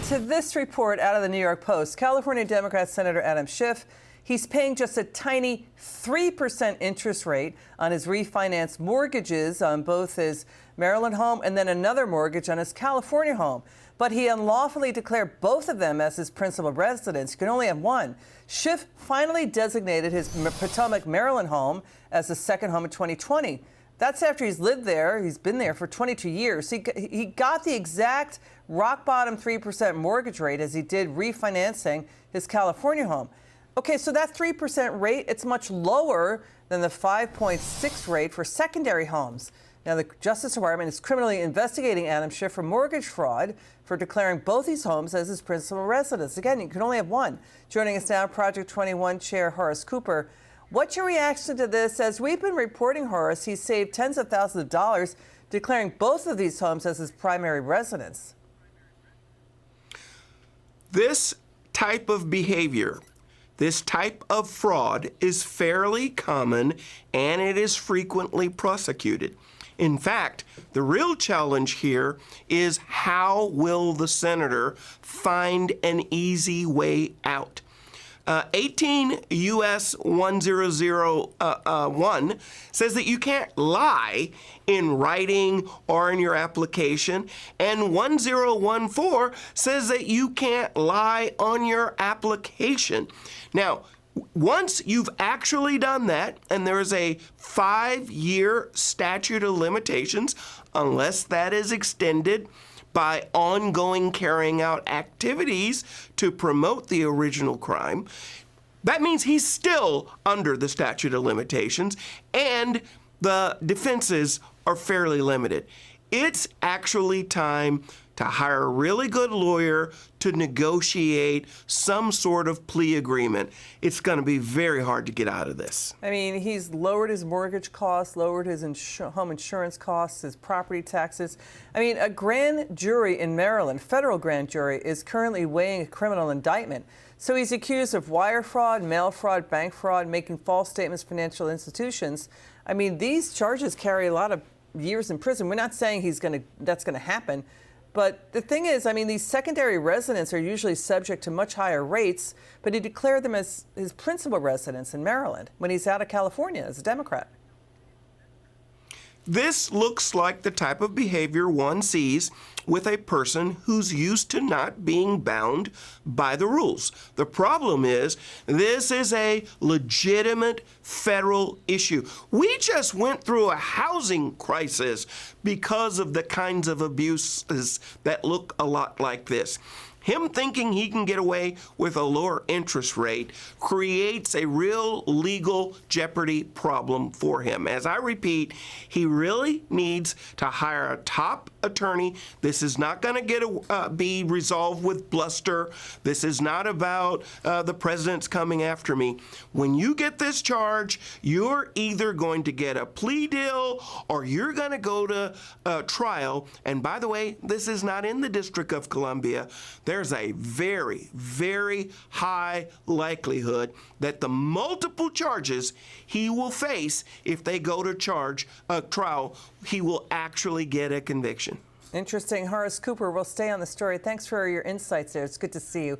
to this report out of the New York Post. California Democrat Senator Adam Schiff, he's paying just a tiny 3% interest rate on his refinanced mortgages on both his Maryland home and then another mortgage on his California home. But he unlawfully declared both of them as his principal residence. You can only have one. Schiff finally designated his Potomac, Maryland home as the second home in 2020. That's after he's lived there. He's been there for 22 years. He got the exact rock bottom 3% mortgage rate as he did refinancing his California home. Okay, so that 3% rate, it's much lower than the 5.6 rate for secondary homes. Now, the Justice Department is criminally investigating Adam Schiff for mortgage fraud for declaring both these homes as his principal residence. Again, you can only have one. Joining us now, Project 21 Chair Horace Cooper. What's your reaction to this? As we've been reporting, Horace, he's saved tens of thousands of dollars declaring both of these homes as his primary residence. This type of behavior, this type of fraud is fairly common and it is frequently prosecuted. In fact, the real challenge here is how will the senator find an easy way out? 18 U.S. 1001 says that you can't lie in writing or in your application, and 1014 says that you can't lie on your application. Now, once you've actually done that, and there is a 5-year statute of limitations, unless that is extended by ongoing carrying out activities to promote the original crime, that means he's still under the statute of limitations and the defenses are fairly limited. It's actually time to hire a really good lawyer to negotiate some sort of plea agreement. It's going to be very hard to get out of this. I mean, he's lowered his mortgage costs, lowered his home insurance costs, his property taxes. I mean, a grand jury in Maryland, federal grand jury, is currently weighing a criminal indictment. So he's accused of wire fraud, mail fraud, bank fraud, making false statements to financial institutions. I mean, these charges carry a lot of years in prison. We're not saying that's going to happen. But the thing is, I mean, these secondary residents are usually subject to much higher rates, but he declared them as his principal residence in Maryland when he's out of California as a Democrat. This looks like the type of behavior one sees with a person who's used to not being bound by the rules. The problem is, this is a legitimate federal issue. We just went through a housing crisis because of the kinds of abuses that look a lot like this. Him thinking he can get away with a lower interest rate creates a real legal jeopardy problem for him. As I repeat, he really needs to hire a top attorney. This is not going to be resolved with bluster. This is not about the president's coming after me. When you get this charge, you're either going to get a plea deal or you're going to go to trial. And by the way, this is not in the District of Columbia. There's a very, very high likelihood that the multiple charges he will face if they go to trial, he will actually get a conviction. Interesting. Horace Cooper, we'll stay on the story. Thanks for your insights there. It's good to see you.